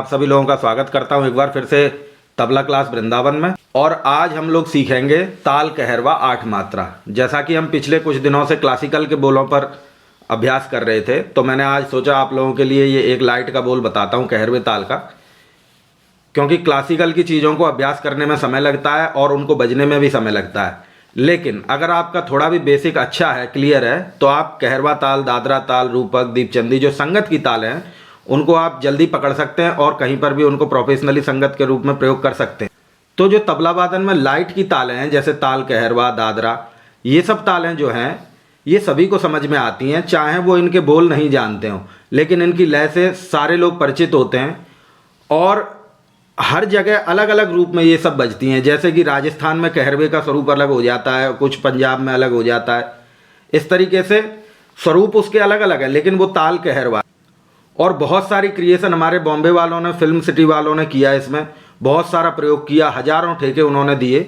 आप सभी लोगों का स्वागत करता हूं एक बार फिर से तबला क्लास वृंदावन में। और आज हम लोग सीखेंगे ताल कहरवा 8 मात्रा। जैसा कि हम पिछले कुछ दिनों से क्लासिकल के बोलों पर अभ्यास कर रहे थे, तो मैंने आज सोचा आप लोगों के लिए ये एक लाइट का बोल बताता हूं कहरवे ताल का, क्योंकि क्लासिकल की चीज़ों को अभ्यास करने में समय लगता है और उनको बजने में भी समय लगता है। लेकिन अगर आपका थोड़ा भी बेसिक अच्छा है, क्लियर है, तो आप कहरवा ताल, दादरा ताल, रूपक, दीपचंदी जो संगत की ताल हैं उनको आप जल्दी पकड़ सकते हैं और कहीं पर भी उनको प्रोफेशनली संगत के रूप में प्रयोग कर सकते हैं। तो जो तबला वादन में लाइट की तालें हैं, जैसे ताल कहरवा, दादरा, ये सब तालें जो हैं ये सभी को समझ में आती हैं, चाहे वो इनके बोल नहीं जानते हों, लेकिन इनकी लय से सारे लोग परिचित होते हैं और हर जगह अलग अलग रूप में ये सब बजती हैं। जैसे कि राजस्थान में कहरवे का स्वरूप अलग हो जाता है, कुछ पंजाब में अलग हो जाता है, इस तरीके से स्वरूप उसके अलग अलग है, लेकिन वो ताल कहरवा। और बहुत सारी क्रिएशन हमारे बॉम्बे वालों ने, फिल्म सिटी वालों ने किया, इसमें बहुत सारा प्रयोग किया, हजारों ठेके उन्होंने दिए।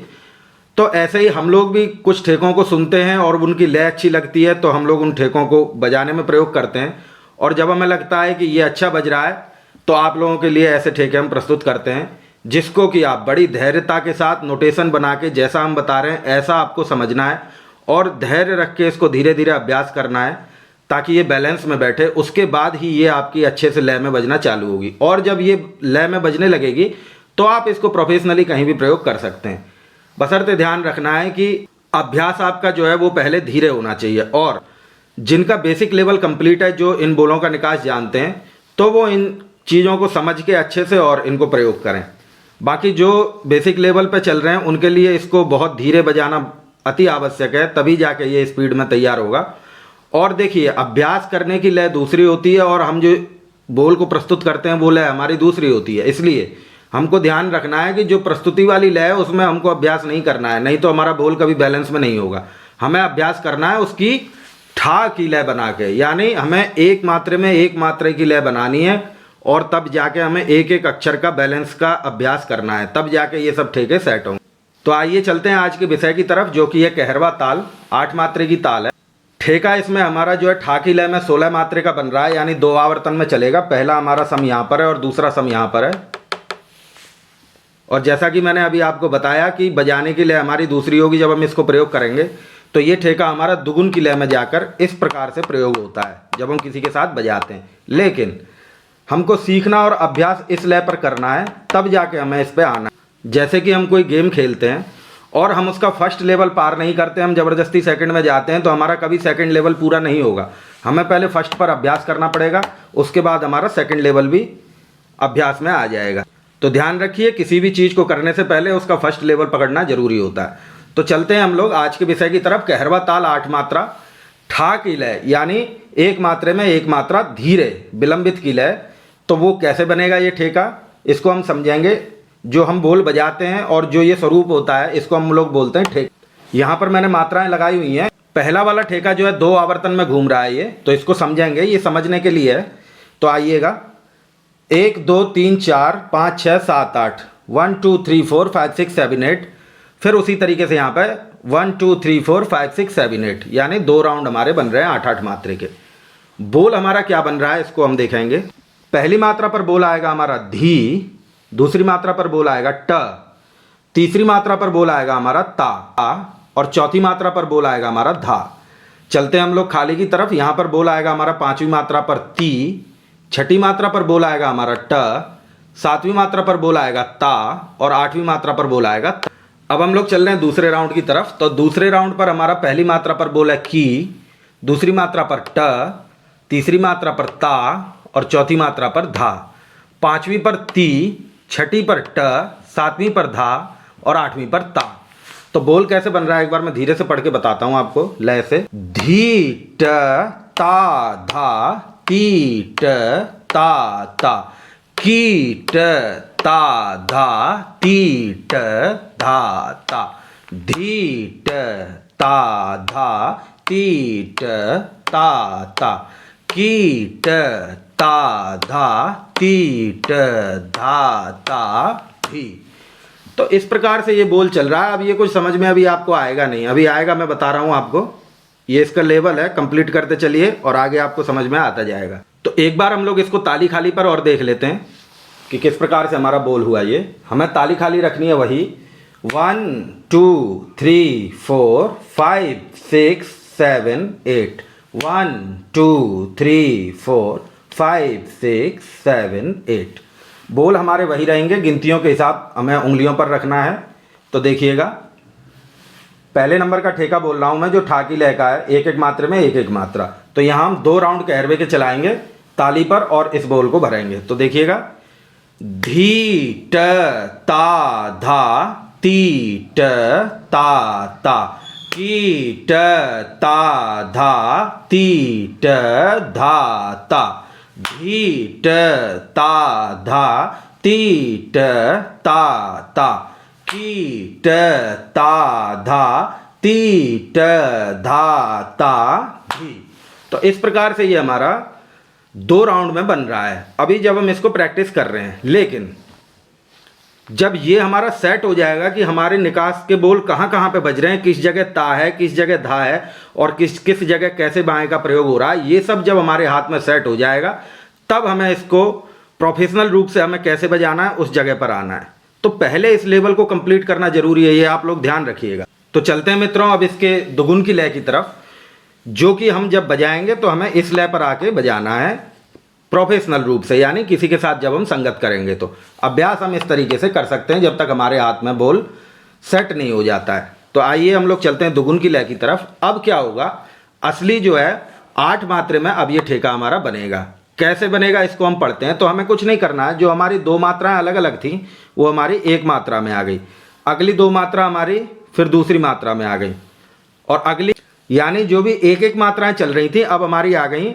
तो ऐसे ही हम लोग भी कुछ ठेकों को सुनते हैं और उनकी लय अच्छी लगती है तो हम लोग उन ठेकों को बजाने में प्रयोग करते हैं। और जब हमें लगता है कि ये अच्छा बज रहा है तो आप लोगों के लिए ऐसे ठेके हम प्रस्तुत करते हैं, जिसको कि आप बड़ी धैर्यता के साथ नोटेशन बना के जैसा हम बता रहे हैं ऐसा आपको समझना है और धैर्य रख के इसको धीरे धीरे अभ्यास करना है ताकि ये बैलेंस में बैठे। उसके बाद ही ये आपकी अच्छे से लय में बजना चालू होगी और जब ये लय में बजने लगेगी तो आप इसको प्रोफेशनली कहीं भी प्रयोग कर सकते हैं। बशर्ते ध्यान रखना है कि अभ्यास आपका जो है वो पहले धीरे होना चाहिए। और जिनका बेसिक लेवल कंप्लीट है, जो इन बोलों का निकास जानते हैं, तो वो इन चीज़ों को समझ के अच्छे से और इनको प्रयोग करें। बाकी जो बेसिक लेवल पे चल रहे हैं उनके लिए इसको बहुत धीरे बजाना अति आवश्यक है, तभी जाके ये स्पीड में तैयार होगा। और देखिए, अभ्यास करने की लय दूसरी होती है और हम जो बोल को प्रस्तुत करते हैं वो लय हमारी दूसरी होती है। इसलिए हमको ध्यान रखना है कि जो प्रस्तुति वाली लय है उसमें हमको अभ्यास नहीं करना है, नहीं तो हमारा बोल कभी बैलेंस में नहीं होगा। हमें अभ्यास करना है उसकी ठा की लय बना के, यानी हमें एक मात्रे में एक मात्रे की लय बनानी है और तब जाके हमें एक एक अक्षर का बैलेंस का अभ्यास करना है, तब जाके ये सब ठेके सेट होंगे। तो आइए चलते हैं आज के विषय की तरफ, जो कि है कहरवा ताल। 8 मात्रे की ताल है। ठेका इसमें हमारा जो है ठा की लय में 16 मात्रे का बन रहा है, यानी 2 आवर्तन में चलेगा। पहला हमारा सम यहाँ पर है और दूसरा सम यहाँ पर है। और जैसा कि मैंने अभी आपको बताया कि बजाने की लय हमारी दूसरी होगी जब हम इसको प्रयोग करेंगे, तो ये ठेका हमारा दुगुन की लय में जाकर इस प्रकार से प्रयोग होता है जब हम किसी के साथ बजाते हैं। लेकिन हमको सीखना और अभ्यास इस लय पर करना है, तब जाके हमें इस पर आना है। जैसे कि हम कोई गेम खेलते हैं और हम उसका फर्स्ट लेवल पार नहीं करते, हम ज़बरदस्ती सेकंड में जाते हैं, तो हमारा कभी सेकंड लेवल पूरा नहीं होगा। हमें पहले फर्स्ट पर अभ्यास करना पड़ेगा, उसके बाद हमारा सेकंड लेवल भी अभ्यास में आ जाएगा। तो ध्यान रखिए, किसी भी चीज़ को करने से पहले उसका फर्स्ट लेवल पकड़ना जरूरी होता है। तो चलते हैं हम लोग आज के विषय की तरफ। कहरवा ताल 8 मात्रा, ठा की लय, यानी एक मात्रे में एक मात्रा धीरे विलंबित की लय। तो वो कैसे बनेगा ये ठेका, इसको हम समझेंगे। जो हम बोल बजाते हैं और जो ये स्वरूप होता है इसको हम लोग बोलते हैं ठेका। यहाँ पर मैंने मात्राएं लगाई हुई हैं। पहला वाला ठेका जो है 2 आवर्तन में घूम रहा है ये, तो इसको समझेंगे, ये समझने के लिए है। तो आइएगा, 1 2 3 4 5 6 7 8, 1 2 3 4 5 6 7 8। फिर उसी तरीके से यहाँ पे 1 2 3 4 5 6 7 8, यानी 2 राउंड हमारे बन रहे हैं 8-8 मात्रे के। बोल हमारा क्या बन रहा है इसको हम देखेंगे। पहली मात्रा पर बोल आएगा हमारा धी, दूसरी मात्रा पर बोल आएगा ट, तीसरी मात्रा पर बोल आएगा हमारा ता, और चौथी मात्रा पर बोल आएगा हमारा धा। चलते हैं हम लोग खाली की तरफ। यहाँ पर बोल आएगा हमारा 5वीं मात्रा पर ती, 6ठी मात्रा पर बोल आएगा हमारा ट, 7वीं मात्रा पर बोल आएगा ता और 8वीं मात्रा पर बोल आएगा ता। अब हम लोग चल रहे हैं दूसरे राउंड की तरफ। तो दूसरे राउंड पर हमारा पहली मात्रा पर बोल है की, दूसरी मात्रा पर ट, तीसरी मात्रा पर ता और चौथी मात्रा पर धा। 5वीं पर ती, 6ठी पर ट, 7वीं पर धा और 8वीं पर ता। तो बोल कैसे बन रहा है एक बार मैं धीरे से पढ़ के बताता हूं आपको लय से। धी ट ता धा, ती ट ता ता, की ट ता धा, ती ट धा ता, धी ट ता धा, ती ट ता ता, की ट ता धा, ती ट धा ता धी। तो इस प्रकार से ये बोल चल रहा है। अब ये कुछ समझ में अभी आपको आएगा नहीं, अभी आएगा, मैं बता रहा हूँ आपको। ये इसका लेवल है, कंप्लीट करते चलिए और आगे आपको समझ में आता जाएगा। तो एक बार हम लोग इसको ताली खाली पर और देख लेते हैं। कि किस प्रकार से हमारा बोल हुआ। ये हमें ताली खाली रखनी है वही 1 2 3 4 5 6 7 8 1 2 3 4 5 6 7 8 बोल हमारे वही रहेंगे, गिनतियों के हिसाब हमें उंगलियों पर रखना है। तो देखिएगा पहले नंबर का ठेका बोल रहा हूं मैं, जो ठा की लय का है, एक एक मात्रे में एक एक मात्रा। तो यहाँ हम 2 राउंड कहरवे के चलाएंगे ताली पर और इस बोल को भरेंगे। तो देखिएगा धी ट ता धा ती ट ता ता की ट ता धा ती ट धा ता धी ट ता धा ती ट ता ता की ट ता धा ती ट धा ता धी। तो इस प्रकार से ये हमारा 2 राउंड में बन रहा है। अभी जब हम इसको प्रैक्टिस कर रहे हैं, लेकिन जब ये हमारा सेट हो जाएगा कि हमारे निकास के बोल कहाँ कहाँ पे बज रहे हैं, किस जगह ता है, किस जगह धा है और किस किस जगह कैसे बाएं का प्रयोग हो रहा है, ये सब जब हमारे हाथ में सेट हो जाएगा तब हमें इसको प्रोफेशनल रूप से हमें कैसे बजाना है उस जगह पर आना है। तो पहले इस लेवल को कंप्लीट करना जरूरी है, ये आप लोग ध्यान रखिएगा। तो चलते हैं मित्रों अब इसके दुगुन की लय की तरफ, जो कि हम जब बजाएंगे तो हमें इस लय पर आके बजाना है प्रोफेशनल रूप से, यानी किसी के साथ जब हम संगत करेंगे। तो अभ्यास हम इस तरीके से कर सकते हैं जब तक हमारे हाथ में बोल सेट नहीं हो जाता है। तो आइए हम लोग चलते हैं दुगुन की लय की तरफ। अब क्या होगा, असली जो है 8 मात्रे में अब ये ठेका हमारा बनेगा। कैसे बनेगा इसको हम पढ़ते हैं। तो हमें कुछ नहीं करना है, जो हमारी 2 मात्राएं अलग अलग थी वो हमारी 1 मात्रा में आ गई, अगली 2 मात्रा हमारी फिर दूसरी मात्रा में आ गई, और अगली यानी जो भी एक एक मात्राएं चल रही थी अब हमारी आ गई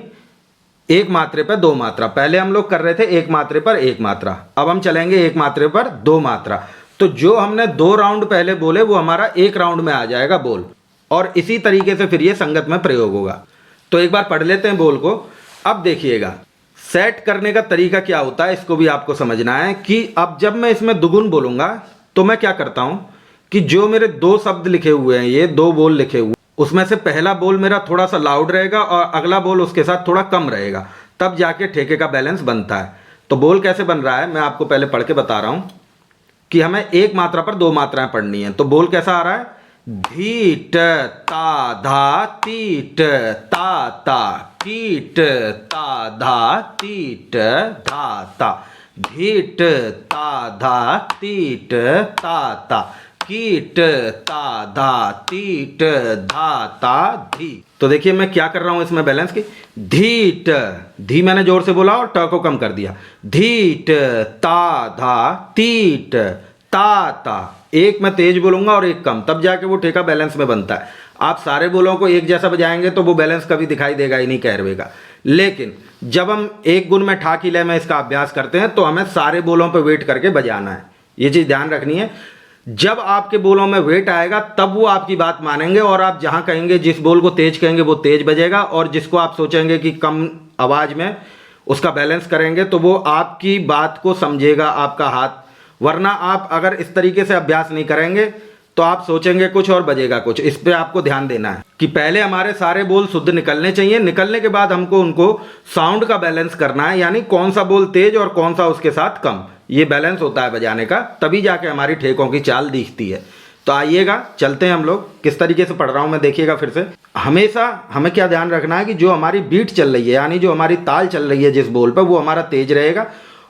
1 मात्रे पर 2 मात्रा। पहले हम लोग कर रहे थे 1 मात्रे पर 1 मात्रा, अब हम चलेंगे 1 मात्रे पर 2 मात्रा। तो जो हमने 2 राउंड पहले बोले वो हमारा 1 राउंड में आ जाएगा बोल, और इसी तरीके से फिर ये संगत में प्रयोग होगा। तो एक बार पढ़ लेते हैं बोल को। अब देखिएगा सेट करने का तरीका क्या होता है, इसको भी आपको समझना है कि अब जब मैं इसमें दुगुन बोलूंगा तो मैं क्या करता हूं कि जो मेरे 2 शब्द लिखे हुए हैं, ये 2 बोल लिखे हुए, उसमें से पहला बोल मेरा थोड़ा सा लाउड रहेगा और अगला बोल उसके साथ थोड़ा कम रहेगा, तब जाके ठेके का बैलेंस बनता है। तो बोल कैसे बन रहा है मैं आपको पहले पढ़ के बता रहा हूं कि हमें 1 मात्रा पर 2 मात्राएं पढ़नी है। तो बोल कैसा आ रहा है, धी ट ता धा ती ट ता ता की ट ता धा ती ट धा ता धी ट ता धा ती ट ता ता की ट ता धा ती ट धा ता धी। तो देखिए मैं क्या कर रहा हूं इसमें बैलेंस की, धी ट, धी मैंने जोर से बोला और ट को कम कर दिया, धी ट ता धा ती ट ता ता, एक मैं तेज बोलूंगा और एक कम, तब जाके वो ठेका बैलेंस में बनता है। आप सारे बोलों को एक जैसा बजाएंगे तो वो बैलेंस कभी दिखाई देगा ही नहीं कहरवे का। लेकिन जब हम एक गुण में ठा की लय में इसका अभ्यास करते हैं तो हमें सारे बोलों पे वेट करके बजाना है, ये चीज ध्यान रखनी है। जब आपके बोलों में वेट आएगा तब वो आपकी बात मानेंगे, और आप जहां कहेंगे, जिस बोल को तेज कहेंगे वो तेज बजेगा, और जिसको आप सोचेंगे कि कम आवाज में उसका बैलेंस करेंगे तो वो आपकी बात को समझेगा आपका हाथ। वरना आप अगर इस तरीके से अभ्यास नहीं करेंगे तो आप सोचेंगे कुछ और बजेगा कुछ। इस पे आपको ध्यान देना है कि पहले हमारे सारे बोल शुद्ध निकलने चाहिए, निकलने के बाद हमको उनको साउंड का बैलेंस करना है, यानी कौन सा बोल तेज और कौन सा उसके साथ कम, ये बैलेंस होता है बजाने का, तभी जाके हमारी ठेकों की चाल दिखती है। तो आइएगा चलते हैं हम लोग, किस तरीके से पढ़ रहा हूं मैं देखिएगा फिर से। हमेशा हमें क्या ध्यान रखना है कि जो हमारी बीट चल रही है, यानी जो हमारी ताल चल रही है जिस बोल पर, वो हमारा तेज रहेगा,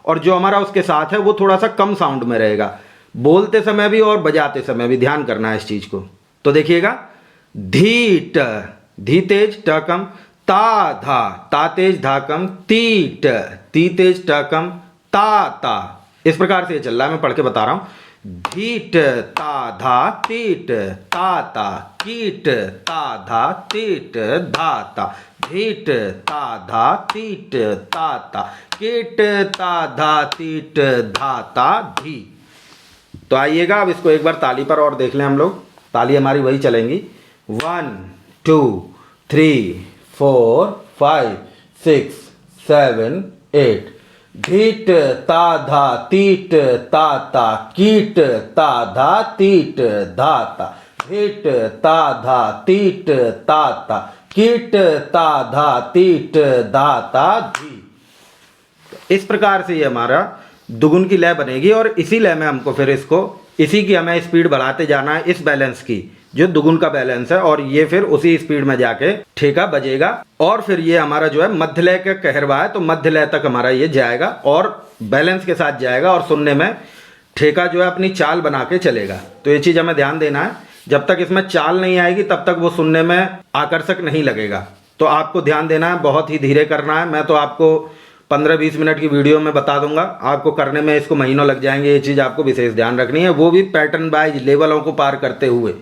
और जो हमारा उसके साथ है वो थोड़ा सा कम साउंड में रहेगा, बोलते समय भी और बजाते समय भी ध्यान करना है इस चीज को। तो देखिएगा धी ट, धी तेज ट कम, ता धा, ता तेज धा कम, ती ट, ती तेज ट कम, ता ता, इस प्रकार से ये चल रहा है, मैं पढ़ के बता रहा हूं। धी ट ता धा ती ट ता ता, की ट ता धा ती ट धा ता, धी ट ता धा ती ट ता ता, की ट ता धा ती ट धा ता धी। तो आइएगा अब इसको एक बार ताली पर और देख लें हम लोग, ताली हमारी वही चलेंगी, 1 2 3 4 5 6 7 8, धीट ता धा तीट ता ता, कीट ता धा तीट धा ता, धीट ता धा तीट ता ता, कीट ता धा तीट धा ता धी। इस प्रकार से ये हमारा दुगुन की लय बनेगी और इसी लय में हमको फिर इसको इसी की हमें स्पीड बढ़ाते जाना है, इस बैलेंस की जो दुगुन का बैलेंस है, और ये फिर उसी स्पीड में जाके ठेका बजेगा और फिर ये हमारा जो है मध्य लय का कहरवा है तो मध्य लय तक हमारा ये जाएगा और बैलेंस के साथ जाएगा और सुनने में ठेका जो है अपनी चाल बना के चलेगा। तो ये चीज़ हमें ध्यान देना है, जब तक इसमें चाल नहीं आएगी तब तक वो सुनने में आकर्षक नहीं लगेगा। तो आपको ध्यान देना है, बहुत ही धीरे करना है। मैं तो आपको 15-20 मिनट की वीडियो में बता दूंगा, आपको करने में इसको महीनों लग जाएंगे। ये चीज़ आपको विशेष ध्यान रखनी है, वो भी पैटर्न वाइज लेवलों को पार करते हुए।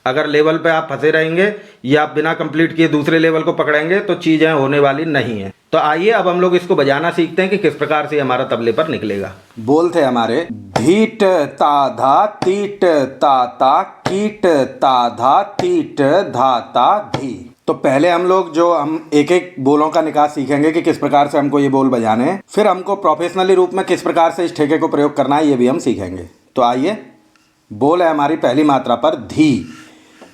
अगर लेवल पे आप फंसे रहेंगे या आप बिना कंप्लीट किए दूसरे लेवल को पकड़ेंगे तो चीज़ें होने वाली नहीं है। तो आइए अब हम लोग इसको बजाना सीखते हैं कि किस प्रकार से हमारा तबले पर निकलेगा। बोल थे हमारे धीट ता धा तीट ता ता कीट ता धा तीट धा ता धी। तो पहले हम लोग जो हम एक एक बोलों का निकास सीखेंगे कि किस प्रकार से हमको ये बोल बजाने हैं, फिर हमको प्रोफेशनली रूप में किस प्रकार से इस ठेके को प्रयोग करना है ये भी हम सीखेंगे। तो आइए, बोल है हमारी पहली मात्रा पर धी।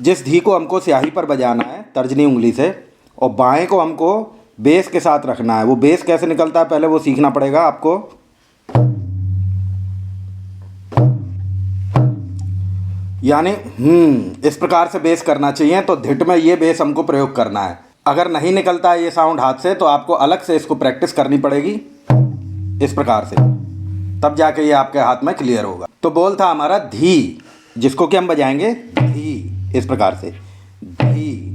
जिस धी को हमको स्याही पर बजाना है तर्जनी उंगली से, और बाएं को हमको बेस के साथ रखना है। वो बेस कैसे निकलता है पहले वो सीखना पड़ेगा आपको। यानी इस प्रकार से बेस करना चाहिए। तो धिट में ये बेस हमको प्रयोग करना है। अगर नहीं निकलता है ये साउंड हाथ से तो आपको अलग से इसको प्रैक्टिस करनी पड़ेगी इस प्रकार से, तब जाके ये आपके हाथ में क्लियर होगा। तो बोल था हमारा धी, जिसको कि हम बजाएंगे धी इस प्रकार से, धी।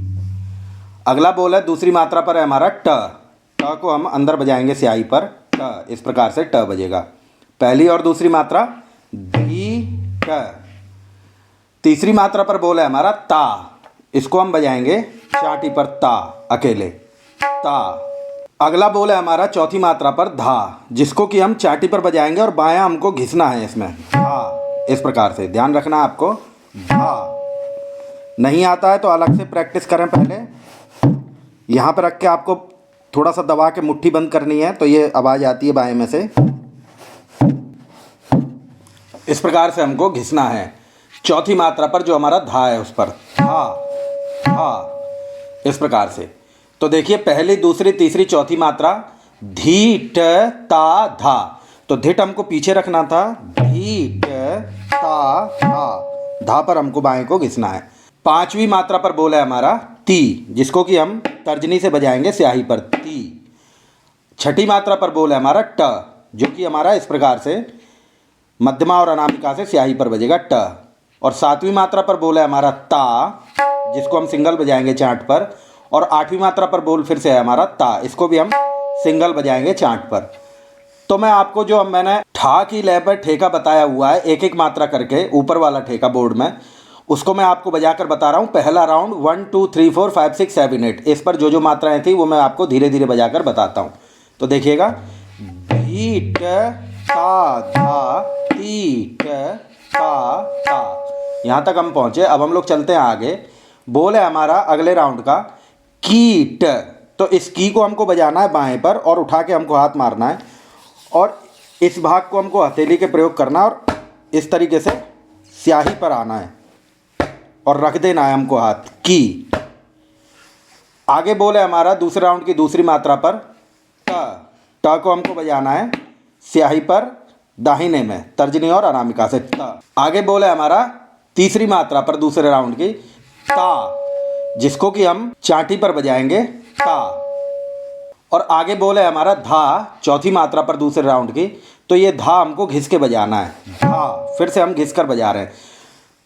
अगला बोल है दूसरी मात्रा पर है हमारा ट। ट को हम अंदर बजाएंगे स्याही पर, ट इस प्रकार से ट बजेगा। पहली और दूसरी मात्रा धी ट। तीसरी मात्रा पर बोल है हमारा ता। इसको हम बजाएंगे चाटी पर ता, अकेले ता। अगला बोल है हमारा चौथी मात्रा पर धा, जिसको कि हम चाटी पर बजाएंगे और बायां हमको घिसना है इसमें, धा इस प्रकार से। ध्यान रखना है आपको, धा। नहीं आता है तो अलग से प्रैक्टिस करें। पहले यहाँ पर रख के आपको थोड़ा सा दबा के मुट्ठी बंद करनी है तो ये आवाज़ आती है बाएं में से। इस प्रकार से हमको घिसना है चौथी मात्रा पर जो हमारा धा है उस पर, धा धा इस प्रकार से। तो देखिए पहली दूसरी तीसरी चौथी मात्रा धीट ता धा। तो धिट हमको पीछे रखना था, धीट ता धा। धा पर हमको बाएं को घिसना है। पांचवी मात्रा पर बोला है हमारा ती, जिसको कि हम तर्जनी से बजाएंगे स्याही पर, ती। छठी मात्रा पर बोला है हमारा ट, जो कि हमारा इस प्रकार से मध्यमा और अनामिका से स्याही पर बजेगा, ट। और सातवीं मात्रा पर बोला है हमारा ता, जिसको हम सिंगल बजाएंगे चांट पर। और आठवीं मात्रा पर बोल फिर से है हमारा ता, इसको भी हम सिंगल बजाएंगे चांट पर। तो मैं आपको जो मैंने ठा की लय पर ठेका बताया हुआ है एक एक मात्रा करके, ऊपर वाला ठेका बोर्ड में, उसको मैं आपको बजाकर बता रहा हूँ। पहला राउंड 1 2 3 4 5 6 7 8, इस पर जो मात्राएं थी वो मैं आपको धीरे धीरे बजाकर बताता हूँ। तो देखिएगा, धीट ता धा तीट ता ता, यहाँ तक हम पहुँचे। अब हम लोग चलते हैं आगे। बोल है हमारा अगले राउंड का कीट। तो इस की को हमको बजाना है बाएं पर और उठा के हमको हाथ मारना है, और इस भाग को हमको हथेली के प्रयोग करना है और इस तरीके से स्याही पर आना है और रख देना है हमको हाथ, की। आगे बोल है हमारा दूसरे राउंड की दूसरी मात्रा पर ट। ट को हमको बजाना है स्याही पर दाहिने में, तर्जनी और अनामिका से, त। आगे बोल है हमारा तीसरी मात्रा पर दूसरे राउंड की ता, जिसको कि हम चाटी पर बजाएंगे, ता। और आगे बोल है हमारा धा, चौथी मात्रा पर दूसरे राउंड की। तो ये धा हमको घिस के बजाना है, धा। फिर से हम घिस कर बजा रहे हैं।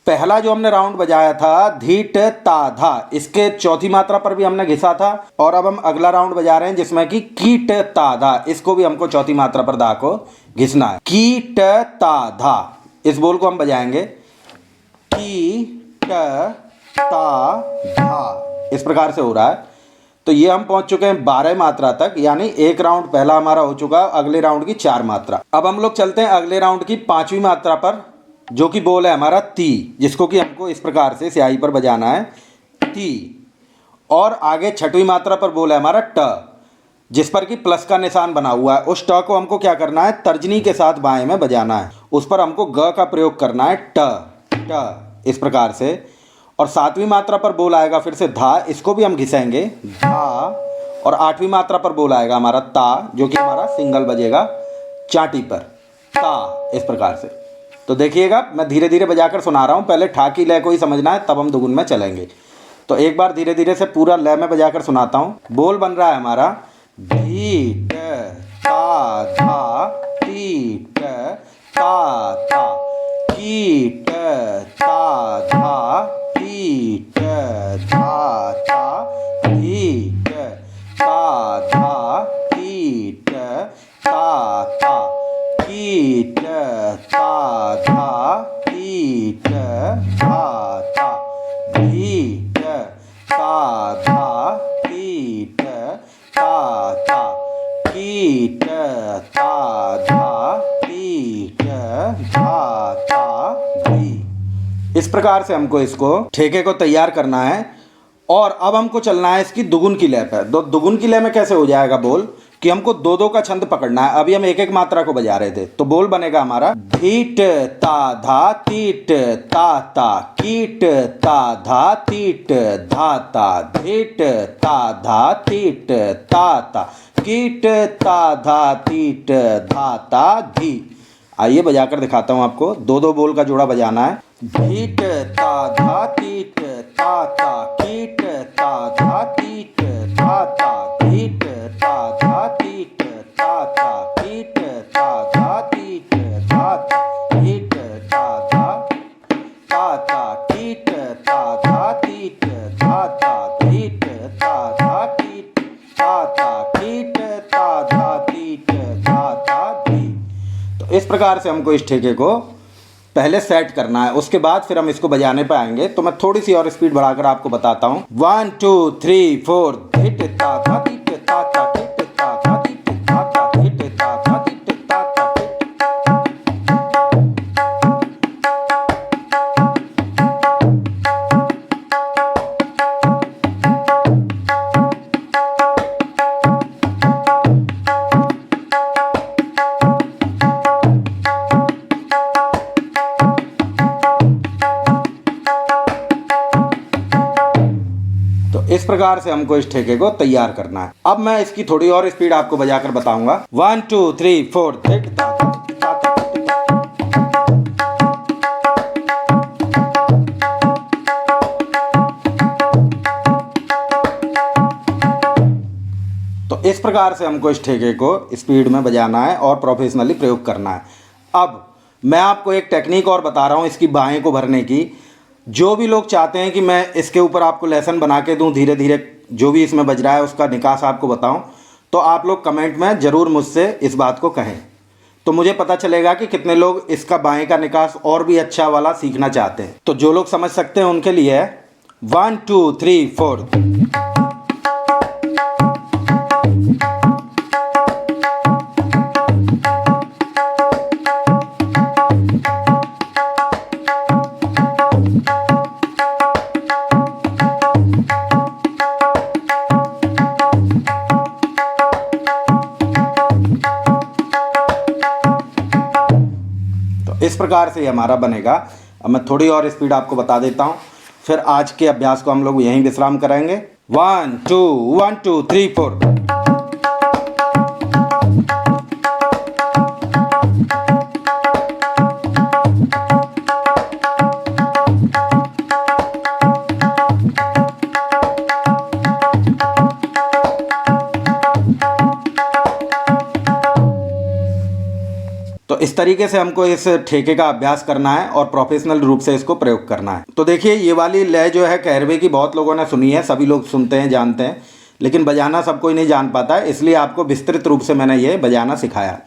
पहला जो हमने राउंड बजाया था धीट ता धा, इसके चौथी मात्रा पर भी हमने घिसा था। और अब हम अगला राउंड बजा रहे हैं जिसमें कि कीट ता धा, इसको भी हमको चौथी मात्रा पर धा को घिसना है, कीट ता धा। इस बोल को हम बजाएंगे कीट ता धा, इस प्रकार से हो रहा है। तो ये हम पहुंच चुके हैं 12 मात्रा तक, यानी एक राउंड पहला हमारा हो चुका। अगले राउंड की 4 मात्रा। अब हम लोग चलते हैं अगले राउंड की 5वीं मात्रा पर, जो कि बोल है हमारा ती, जिसको कि हमको इस प्रकार से स्याही पर बजाना है, ती। और आगे 6वीं मात्रा पर बोल है हमारा ट, जिस पर कि प्लस का निशान बना हुआ है। उस ट को हमको क्या करना है, तर्जनी के साथ बाएं में बजाना है। उस पर हमको ग का प्रयोग करना है, ट ट इस प्रकार से। और 7वीं मात्रा पर बोल आएगा फिर से धा, इसको भी हम घिसेंगे, धा। और 8वीं मात्रा पर बोल आएगा हमारा ता, जो कि हमारा सिंगल बजेगा चाटी पर, ता, इस प्रकार से। तो देखिएगा मैं धीरे धीरे बजाकर सुना रहा हूँ, पहले ठा की लय को ही समझना है, तब हम दुगुन में चलेंगे। तो एक बार धीरे धीरे से पूरा लय में बजाकर सुनाता हूँ। बोल बन रहा है हमारा धी ट ता धा ती ट ता ता, की ट ता धा ती ट धा ता, धी ट ता धा ती ट ता ता, की ट ता धा ती ट धा ता, धी ट ता धा ती ट ता ता, की ट ता धा ती ट धा ता, धी। इस प्रकार से हमको इसको ठेके को तैयार करना है। और अब हमको चलना है इसकी दुगुन की लय पर। दुगुन की लय में कैसे हो जाएगा बोल कि हमको दो दो का छंद पकड़ना है। अभी हम एक एक मात्रा को बजा रहे थे, तो बोल बनेगा हमारा धीट ता धा तीट ता ता, कीट ता धा तीट धा ता, धीट ता धा तीट ता ता, कीट ता धा तीट धा ता, धी। आइए बजाकर दिखाता हूँ आपको। दो दो बोल का जोड़ा बजाना है। धीट ता धा तीट ता ता, कीट ता धा तीट धा ता, धीट ता धा तीट ता ता, कीट ता धा तीट धा ता, धीट ता धा ता ता, कीट ता धा तीट धा ता, धीट ता धा तीट ता ता, कीट ता धा तीट धा ता, धी। तो इस प्रकार से हमको इस ठेके को पहले सेट करना है, उसके बाद फिर हम इसको बजाने पे आएंगे। तो मैं थोड़ी सी और स्पीड बढ़ाकर आपको बताता हूँ। 1 2 3 4 धिट ता धा धिट ता ता, धिट ता धा धिट ता ता, धिट ता धा धिट ता ता, इस प्रकार से हमको इस ठेके को तैयार करना है। अब मैं इसकी थोड़ी और स्पीड आपको बजाकर बताऊंगा। 1 2 3 4 धिट ता ता ता ता। तो इस प्रकार से हमको इस ठेके को स्पीड में बजाना है और प्रोफेशनली प्रयोग करना है। अब मैं आपको एक टेक्निक और बता रहा हूँ इसकी बाहें को भरने की। जो भी लोग चाहते हैं कि मैं इसके ऊपर आपको लेसन बना के दूं, धीरे धीरे जो भी इसमें बज रहा है उसका निकास आपको बताऊं, तो आप लोग कमेंट में ज़रूर मुझसे इस बात को कहें, तो मुझे पता चलेगा कि कितने लोग इसका बाएं का निकास और भी अच्छा वाला सीखना चाहते हैं। तो जो लोग समझ सकते हैं उनके लिए 1 2 3 4। इस प्रकार से हमारा बनेगा। अब मैं थोड़ी और स्पीड आपको बता देता हूँ, फिर आज के अभ्यास को हम लोग यहीं विश्राम कराएंगे। 1 2 1 2 3 4। तो इस तरीके से हमको इस ठेके का अभ्यास करना है और प्रोफेशनल रूप से इसको प्रयोग करना है। तो देखिए ये वाली लय जो है कहरवे की बहुत लोगों ने सुनी है, सभी लोग सुनते हैं, जानते हैं, लेकिन बजाना सब कोई नहीं जान पाता है, इसलिए आपको विस्तृत रूप से मैंने ये बजाना सिखाया।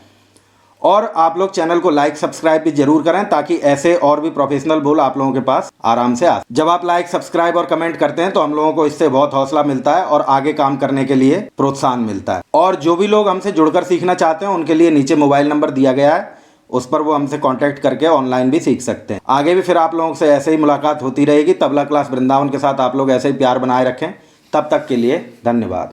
और आप लोग चैनल को लाइक सब्सक्राइब भी जरूर करें ताकि ऐसे और भी प्रोफेशनल बोल आप लोगों के पास आराम से आ। जब आप लाइक सब्सक्राइब और कमेंट करते हैं तो हम लोगों को इससे बहुत हौसला मिलता है और आगे काम करने के लिए प्रोत्साहन मिलता है। और जो भी लोग हमसे जुड़कर सीखना चाहते हैं उनके लिए नीचे मोबाइल नंबर दिया गया है, उस पर वो हमसे कांटेक्ट करके ऑनलाइन भी सीख सकते हैं। आगे भी फिर आप लोगों से ऐसे ही मुलाकात होती रहेगी। तबला क्लास वृंदावन के साथ आप लोग ऐसे ही प्यार बनाए रखें। तब तक के लिए धन्यवाद।